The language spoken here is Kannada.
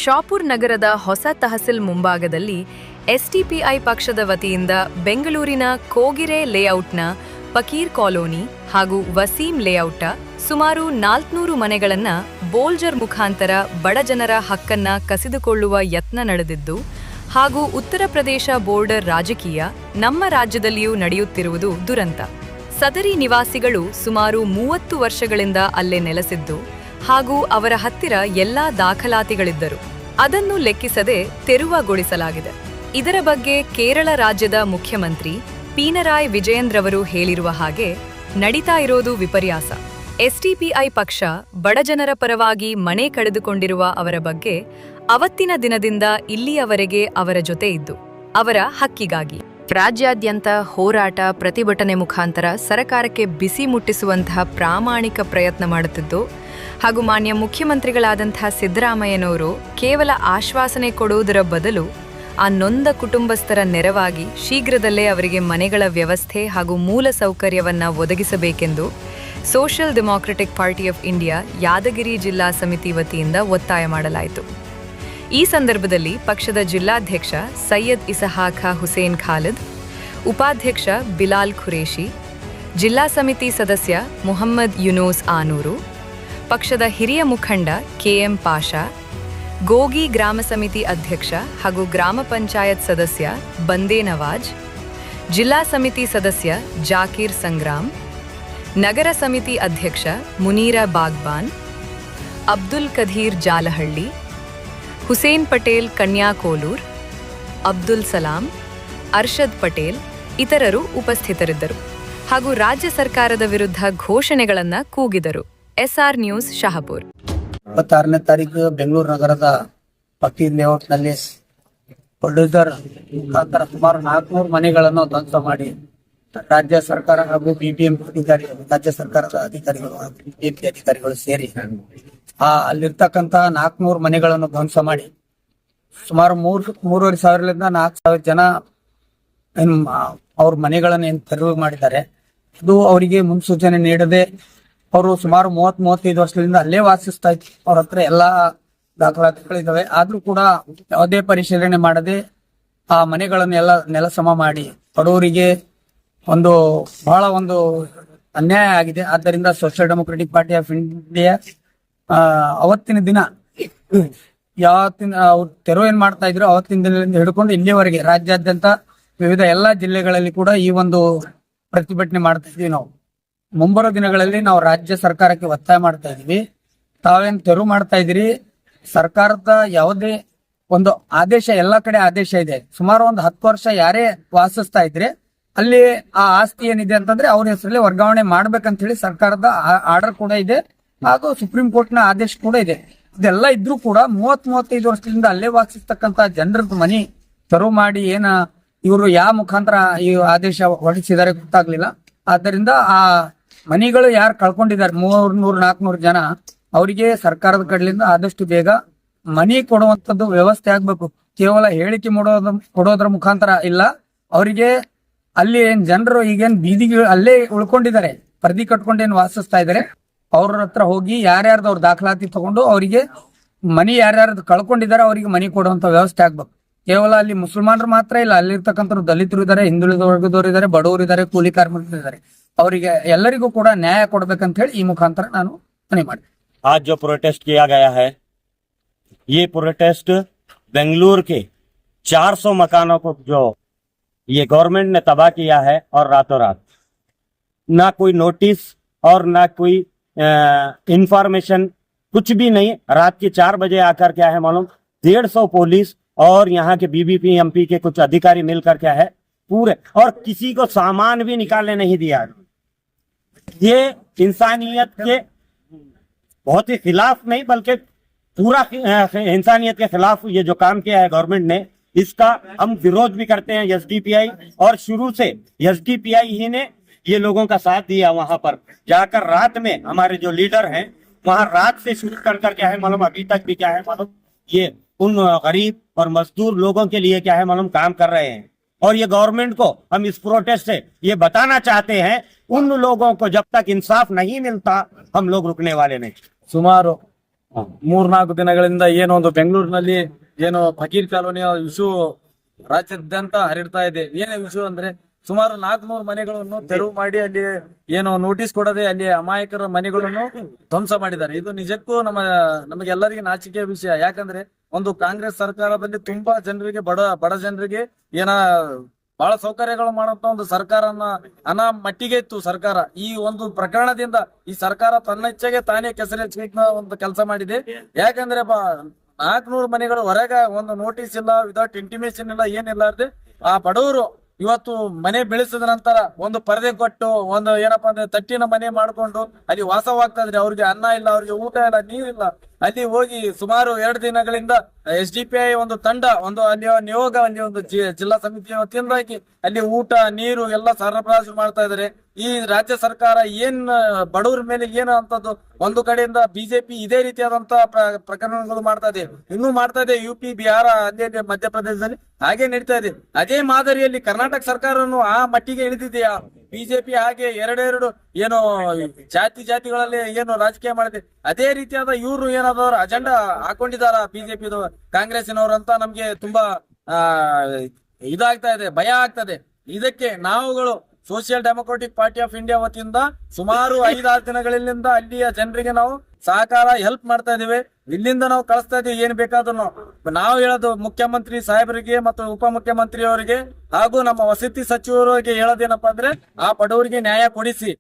ಶಾಪುರ್ ನಗರದ ಹೊಸ ತಹಸಿಲ್ ಮುಂಭಾಗದಲ್ಲಿ ಎಸ್ಡಿಪಿಐ ಪಕ್ಷದ ವತಿಯಿಂದ ಬೆಂಗಳೂರಿನ ಕೋಗಿರೆ ಲೇಔಟ್ನ ಫಕೀರ್ ಕಾಲೋನಿ ಹಾಗೂ ವಸೀಂ ಲೇಔಟ್ನ ಸುಮಾರು 400 ಮನೆಗಳನ್ನು ಬೋಲ್ಜರ್ ಮುಖಾಂತರ ಬಡಜನರ ಹಕ್ಕನ್ನ ಕಸಿದುಕೊಳ್ಳುವ ಯತ್ನ ನಡೆದಿದ್ದು ಹಾಗೂ ಉತ್ತರ ಪ್ರದೇಶ ಬೋರ್ಡರ್ ರಾಜಕೀಯ ನಮ್ಮ ರಾಜ್ಯದಲ್ಲಿಯೂ ನಡೆಯುತ್ತಿರುವುದು ದುರಂತ. ಸದರಿ ನಿವಾಸಿಗಳು ಸುಮಾರು 30 ವರ್ಷಗಳಿಂದ ಅಲ್ಲೇ ನೆಲೆಸಿದ್ದು ಹಾಗೂ ಅವರ ಹತ್ತಿರ ಎಲ್ಲಾ ದಾಖಲಾತಿಗಳಿದ್ದರು. ಅದನ್ನು ಲೆಕ್ಕಿಸದೆ ತೆರವುಗೊಳಿಸಲಾಗಿದೆ. ಇದರ ಬಗ್ಗೆ ಕೇರಳ ರಾಜ್ಯದ ಮುಖ್ಯಮಂತ್ರಿ ಪಿನರಾಯ್ ವಿಜಯನ್ ರವರು ಹೇಳಿರುವ ಹಾಗೆ ನಡೀತಾ ಇರೋದು ವಿಪರ್ಯಾಸ. ಎಸ್ಡಿಪಿಐ ಪಕ್ಷ ಬಡಜನರ ಪರವಾಗಿ ಮನೆ ಕಳೆದುಕೊಂಡಿರುವ ಅವರ ಬಗ್ಗೆ ಅವತ್ತಿನ ದಿನದಿಂದ ಇಲ್ಲಿಯವರೆಗೆ ಅವರ ಜೊತೆ ಇದ್ದು ಅವರ ಹಕ್ಕಿಗಾಗಿ ರಾಜ್ಯಾದ್ಯಂತ ಹೋರಾಟ ಪ್ರತಿಭಟನೆ ಮುಖಾಂತರ ಸರಕಾರಕ್ಕೆ ಬಿಸಿ ಮುಟ್ಟಿಸುವಂತಹ ಪ್ರಾಮಾಣಿಕ ಪ್ರಯತ್ನ ಮಾಡುತ್ತಿದ್ದು ಹಾಗೂ ಮಾನ್ಯ ಮುಖ್ಯಮಂತ್ರಿಗಳಾದಂತಹ ಸಿದ್ದರಾಮಯ್ಯನವರು ಕೇವಲ ಆಶ್ವಾಸನೆ ಕೊಡುವುದರ ಬದಲು ಆ ನೊಂದ ಕುಟುಂಬಸ್ಥರ ನೆರವಾಗಿ ಶೀಘ್ರದಲ್ಲೇ ಅವರಿಗೆ ಮನೆಗಳ ವ್ಯವಸ್ಥೆ ಹಾಗೂ ಮೂಲ ಸೌಕರ್ಯವನ್ನು ಒದಗಿಸಬೇಕೆಂದು social democratic party of India Yadgiri ಜಿಲ್ಲಾ ಸಮಿತಿ ವತಿಯಿಂದ ಒತ್ತಾಯ ಮಾಡಲಾಯಿತು. ಈ ಸಂದರ್ಭದಲ್ಲಿ ಪಕ್ಷದ ಜಿಲ್ಲಾಧ್ಯಕ್ಷ ಸೈಯದ್ ಇಸಹಾಕ ಹುಸೇನ್ ಖಾಲಿದ್, ಉಪಾಧ್ಯಕ್ಷ ಬಿಲಾಲ್ ಖುರೇಶಿ, ಜಿಲ್ಲಾ ಸಮಿತಿ ಸದಸ್ಯ ಮುಹಮ್ಮದ್ ಯುನೂಸ್ ಆನೂರು, ಪಕ್ಷದ ಹಿರಿಯ ಮುಖಂಡ ಕೆಎಂ ಪಾಷಾ, ಗೋಗಿ ಗ್ರಾಮ ಸಮಿತಿ ಅಧ್ಯಕ್ಷ ಹಾಗೂ ಗ್ರಾಮ ಪಂಚಾಯತ್ ಸದಸ್ಯ ಬಂದೇ ನವಾಜ್, ಜಿಲ್ಲಾ ಸಮಿತಿ ಸದಸ್ಯ ಜಾಕೀರ್ ಸಂಗ್ರಾಮ್, ನಗರ ಸಮಿತಿ ಅಧ್ಯಕ್ಷ ಮುನೀರಾ ಬಾಗ್ಬಾನ್, ಅಬ್ದುಲ್ ಕದೀರ್ ಜಾಲಹಳ್ಳಿ, ಹುಸೇನ್ ಪಟೇಲ್ ಕನ್ಯಾಕೋಲೂರ್, ಅಬ್ದುಲ್ ಸಲಾಂ, ಅರ್ಷದ್ ಪಟೇಲ್ ಇತರರು ಉಪಸ್ಥಿತರಿದ್ದರು ಹಾಗೂ ರಾಜ್ಯ ಸರ್ಕಾರದ ವಿರುದ್ಧ ಘೋಷಣೆಗಳನ್ನು ಕೂಗಿದರು. S R news Shahapur. 26ನೇ ತಾರೀಕು ಬೆಂಗಳೂರು ನಗರದ ಫಕೀರ್ ಲೇಔಟ್ನಲ್ಲಿ ಬುಲ್ಡೋಜರ್ ಮುಖಾಂತರ ಸುಮಾರು 400 ಮನೆಗಳನ್ನು ಧ್ವಂಸ ಮಾಡಿ ರಾಜ್ಯ ಸರ್ಕಾರ ಹಾಗೂ ಬಿಬಿಎಂಪಿ ಅಧಿಕಾರಿಗಳು, ರಾಜ್ಯ ಸರ್ಕಾರದ ಅಧಿಕಾರಿಗಳು ಹಾಗೂ ಬಿಬಿಎಂಪಿ ಅಧಿಕಾರಿಗಳು ಸೇರಿ ಅಲ್ಲಿರ್ತಕ್ಕಂಥ 400 ಮನೆಗಳನ್ನು ಧ್ವಂಸ ಮಾಡಿ ಸುಮಾರು 3,500ರಿಂದ 4,000 ಜನ ಅವ್ರ ಮನೆಗಳನ್ನು ತೆರವು ಮಾಡಿದ್ದಾರೆ. ಇದು ಅವರಿಗೆ ಮುನ್ಸೂಚನೆ ನೀಡದೆ ಅವರು ಸುಮಾರು 30-35 ವರ್ಷದಿಂದ ಅಲ್ಲೇ ವಾಸಿಸ್ತಾ ಇದ್ರು. ಅವ್ರ ಹತ್ರ ಎಲ್ಲಾ ದಾಖಲಾತಿಗಳಿದ್ದಾವೆ. ಆದ್ರೂ ಕೂಡ ಯಾವುದೇ ಪರಿಶೀಲನೆ ಮಾಡದೆ ಆ ಮನೆಗಳನ್ನು ಎಲ್ಲ ನೆಲಸಮ ಮಾಡಿ ಬಡವರಿಗೆ ಬಹಳ ಅನ್ಯಾಯ ಆಗಿದೆ. ಆದ್ದರಿಂದ social democratic party of India ಅವತ್ತಿನ ದಿನ ಅವ್ರು ತೆರವು ಏನ್ ಮಾಡ್ತಾ ಇದ್ರು ಅವತ್ತಿನ ದಿನದಿಂದ ಹಿಡ್ಕೊಂಡು ಇಲ್ಲಿವರೆಗೆ ರಾಜ್ಯಾದ್ಯಂತ ವಿವಿಧ ಎಲ್ಲಾ ಜಿಲ್ಲೆಗಳಲ್ಲಿ ಕೂಡ ಈ ಪ್ರತಿಭಟನೆ ಮಾಡ್ತಾ ಇದ್ವಿ. ನಾವು ಮುಂಬರೋ ದಿನಗಳಲ್ಲಿ ನಾವು ರಾಜ್ಯ ಸರ್ಕಾರಕ್ಕೆ ಒತ್ತಾಯ ಮಾಡ್ತಾ ಇದೀವಿ. ತಾವೇನ್ ತೆರವು ಮಾಡ್ತಾ ಇದ್ದೀರಿ, ಸರ್ಕಾರದ ಯಾವುದೇ ಆದೇಶ, ಎಲ್ಲಾ ಕಡೆ ಆದೇಶ ಇದೆ. ಸುಮಾರು 10 ವರ್ಷ ಯಾರೇ ವಾಸಿಸ್ತಾ ಇದ್ರೆ ಅಲ್ಲಿ ಆ ಆಸ್ತಿ ಏನಿದೆ ಅಂತಂದ್ರೆ ಅವ್ರ ಹೆಸರಲ್ಲಿ ವರ್ಗಾವಣೆ ಮಾಡ್ಬೇಕಂತ ಹೇಳಿ ಸರ್ಕಾರದ ಆರ್ಡರ್ ಕೂಡ ಇದೆ ಹಾಗೂ ಸುಪ್ರೀಂ ಕೋರ್ಟ್ ನ ಆದೇಶ ಕೂಡ ಇದೆ. ಇದೆಲ್ಲ ಇದ್ರೂ ಕೂಡ 30-35 ವರ್ಷದಿಂದ ಅಲ್ಲೇ ವಾಸಿಸ್ತಕ್ಕಂತ ಜನರ ಮನಿ ತೆರವು ಮಾಡಿ ಇವರು ಯಾವ ಮುಖಾಂತರ ಈ ಆದೇಶ ಹೊರಡಿಸಿದ್ದಾರೆ ಗೊತ್ತಾಗ್ಲಿಲ್ಲ. ಆದ್ದರಿಂದ ಆ ಮನಿಗಳು ಯಾರು ಕಳ್ಕೊಂಡಿದ್ದಾರೆ 300-400 ಜನ, ಅವರಿಗೆ ಸರ್ಕಾರದ ಕಡೆಯಿಂದ ಆದಷ್ಟು ಬೇಗ ಮನಿ ಕೊಡುವಂತದ್ದು ವ್ಯವಸ್ಥೆ ಆಗ್ಬೇಕು. ಕೇವಲ ಹೇಳಿಕೆ ಕೊಡೋದ್ರ ಮುಖಾಂತರ ಇಲ್ಲ, ಅವರಿಗೆ ಅಲ್ಲಿ ಜನರು ಈಗೇನ್ ಬೀದಿಗೆ ಅಲ್ಲೇ ಉಳ್ಕೊಂಡಿದ್ದಾರೆ, ಪರದಿ ಕಟ್ಕೊಂಡೇನು ವಾಸಿಸ್ತಾ ಇದ್ದಾರೆ, ಅವ್ರ ಹತ್ರ ಹೋಗಿ ಯಾರ್ಯಾರ್ದು ಅವ್ರ ದಾಖಲಾತಿ ತಗೊಂಡು ಅವರಿಗೆ ಮನಿ ಯಾರ್ಯಾರ್ದು ಕಳ್ಕೊಂಡಿದ್ದಾರೆ ಅವರಿಗೆ ಮನಿ ಕೊಡುವಂತ ವ್ಯವಸ್ಥೆ ಆಗ್ಬೇಕು. ಕೇವಲ ಅಲ್ಲಿ ಮುಸಲ್ಮಾನರು ಮಾತ್ರ ಇಲ್ಲ, ಅಲ್ಲಿರ್ತಕ್ಕಂಥ ದಲಿತರು ಇದ್ದಾರೆ, ಹಿಂದುಳಿದ ವರ್ಗದವರು ಇದ್ದಾರೆ, ಬಡವರು ಇದ್ದಾರೆ, ಕೂಲಿ ಕಾರ್ಮಿಕರು ಇದ್ದಾರೆ. ಅವರಿಗೆ ಎಲ್ಲರಿಗೂ ಕೂಡ ನ್ಯಾಯ ಕೊಡ್ಬೇಕಂತ ಹೇಳಿ ಈ ಮುಖಾಂತರ ನಾನು ಮನವಿ ಮಾಡಿದೆ. आज जो प्रोटेस्ट किया गया है, ये प्रोटेस्ट बेंगलुरु के 400 मकानों को जो ये गवर्नमेंट ने तबाह किया है और रातों रात ना कोई नोटिस और ना कोई इंफॉर्मेशन, कुछ भी नहीं, रात के 4 बजे आकर क्या है मालूम 150 पुलिस और यहाँ के बीबीपी एमपी के कुछ अधिकारी मिलकर क्या है पूरे, और किसी को सामान भी निकालने नहीं दिया। ये इंसानियत के बहुत ही खिलाफ नहीं बल्कि पूरा इंसानियत के खिलाफ ये जो काम किया है गवर्नमेंट ने, इसका हम विरोध भी करते हैं। एसडीपीआई और शुरू से एसडीपीआई ही ने ये लोगों का साथ दिया। वहां पर जाकर रात में हमारे जो लीडर हैं वहां रात से शुरू कर क्या है मालूम अभी तक भी क्या है मालूम ये उन गरीब और मजदूर लोगों के लिए क्या है मालूम काम कर रहे हैं। और ये गवर्नमेंट को हम इस प्रोटेस्ट से ये बताना चाहते हैं, उन लोगों को जब तक इंसाफ नहीं मिलता हम लोग रुकने वाले नहीं। ಸುಮಾರು ಮೂರ್ನಾಲ್ಕು ದಿನಗಳಿಂದ ಏನು ಒಂದು ಬೆಂಗಳೂರಿನಲ್ಲಿ ಏನು ಫಕೀರ್ ಕಾಲೋನಿಯ ಇಶ್ಯೂ ರಾಜ್ಯಾದ್ಯಂತ ಹರಡ್ತಾ ಇದೆ. ಏನೇ ಇಶ್ಯೂ ಅಂದ್ರೆ ಸುಮಾರು 400 ಮನೆಗಳನ್ನು ತೆರವು ಮಾಡಿ ಅಲ್ಲಿ ಏನು ನೋಟಿಸ್ ಕೊಡದೆ ಅಲ್ಲಿ ಅಮಾಯಕರ ಮನೆಗಳನ್ನು ಧ್ವಂಸ ಮಾಡಿದ್ದಾರೆ. ಇದು ನಿಜಕ್ಕೂ ನಮಗೆಲ್ಲರಿಗೆ ನಾಚಿಕೆಯ ವಿಷಯ. ಯಾಕಂದ್ರೆ ಒಂದು ಕಾಂಗ್ರೆಸ್ ಸರ್ಕಾರದಲ್ಲಿ ತುಂಬಾ ಜನರಿಗೆ ಬಡ ಜನರಿಗೆ ಬಹಳ ಸೌಕರ್ಯಗಳು ಮಾಡುವಂತ ಒಂದು ಸರ್ಕಾರನ ಮಟ್ಟಿಗೆ ಇತ್ತು ಸರ್ಕಾರ. ಈ ಒಂದು ಪ್ರಕರಣದಿಂದ ಈ ಸರ್ಕಾರ ತನ್ನ ಇಚ್ಛೆಗೆ ತಾನೇ ಕೆಸರೆಚ್ಚ ಒಂದು ಕೆಲಸ ಮಾಡಿದೆ. ಯಾಕಂದ್ರೆ 400 ಮನೆಗಳು ಹೊರಗ ಒಂದು ನೋಟಿಸ್ ಇಲ್ಲ, ವಿದೌಟ್ ಇಂಟಿಮೇಷನ್ ಇಲ್ಲ, ಏನಿಲ್ಲಾರ್ದೆ ಆ ಬಡವರು ಇವತ್ತು ಮನೆ ಬೆಳೆಸಿದ ನಂತರ ಒಂದು ಪರದೆ ಕೊಟ್ಟು ಒಂದು ಏನಪ್ಪಾ ಅಂದ್ರೆ ತಟ್ಟಿನ ಮನೆ ಮಾಡ್ಕೊಂಡು ಅಲ್ಲಿ ವಾಸವಾಗ್ತಾ ಇದ್ರೆ ಅವ್ರಿಗೆ ಅನ್ನ ಇಲ್ಲ, ಅವ್ರಿಗೆ ಊಟ ಇಲ್ಲ, ನೀರಿಲ್ಲ. ಅಲ್ಲಿ ಹೋಗಿ ಸುಮಾರು 2 ದಿನಗಳಿಂದ SDPI ಒಂದು ತಂಡ ಅಲ್ಲಿ ನಿಯೋಗ ಅಲ್ಲಿ ಒಂದು ಜಿಲ್ಲಾ ಸಮಿತಿಯ ವತಿಯಿಂದಾಗಿ ಅಲ್ಲಿ ಊಟ ನೀರು ಎಲ್ಲ ಸರಬರಾಜು ಮಾಡ್ತಾ ಇದಾರೆ. ಈ ರಾಜ್ಯ ಸರ್ಕಾರ ಬಡವರ ಮೇಲೆ ಏನು ಅಂತದ್ದು ಒಂದು ಕಡೆಯಿಂದ ಬಿಜೆಪಿ ಇದೇ ರೀತಿಯಾದಂತ ಪ್ರಕರಣಗಳು ಮಾಡ್ತಾ ಇದೆ, ಇನ್ನೂ ಮಾಡ್ತಾ ಇದೆ. UP, ಬಿಹಾರ, ಅಲ್ಲಿ ಮಧ್ಯಪ್ರದೇಶದಲ್ಲಿ ಹಾಗೆ ನಡೀತಾ ಇದೆ. ಅದೇ ಮಾದರಿಯಲ್ಲಿ ಕರ್ನಾಟಕ ಸರ್ಕಾರನು ಆ ಮಟ್ಟಿಗೆ ಇಳಿದಿದೆಯಾ? ಬಿಜೆಪಿ ಹಾಗೆ ಎರಡೆರಡು ಏನು ಜಾತಿಗಳಲ್ಲಿ ಏನು ರಾಜಕೀಯ ಮಾಡಿದೆ ಅದೇ ರೀತಿಯಾದ ಇವರು ಏನಾದ್ರು ಅಜೆಂಡಾ ಹಾಕೊಂಡಿದಾರ ಬಿಜೆಪಿ ಕಾಂಗ್ರೆಸ್ಸಿನವರು ಅಂತ ನಮ್ಗೆ ತುಂಬಾ ಇದಾಗ್ತಾ ಇದೆ, ಭಯ ಆಗ್ತದೆ. ಇದಕ್ಕೆ ನಾವುಗಳು social democratic party of India ವತಿಯಿಂದ ಸುಮಾರು 5-6 ದಿನಗಳಿಂದ ಅಲ್ಲಿಯ ಜನರಿಗೆ ನಾವು ಸಹಕಾರ ಹೆಲ್ಪ್ ಮಾಡ್ತಾ ಇದೀವಿ. ಇಲ್ಲಿಂದ ನಾವು ಕಳಿಸ್ತಾ ಇದೀವಿ ಏನ್ ಬೇಕಾದ್ರೂ. ನಾವು ಹೇಳೋದು ಮುಖ್ಯಮಂತ್ರಿ ಸಾಹೇಬರಿಗೆ ಮತ್ತು ಉಪಮುಖ್ಯಮಂತ್ರಿ ಅವರಿಗೆ ಹಾಗೂ ನಮ್ಮ ವಸತಿ ಸಚಿವರಿಗೆ ಹೇಳೋದೇನಪ್ಪಾ ಅಂದ್ರೆ ಆ ಬಡವರಿಗೆ ನ್ಯಾಯ ಕೊಡಿಸಿ.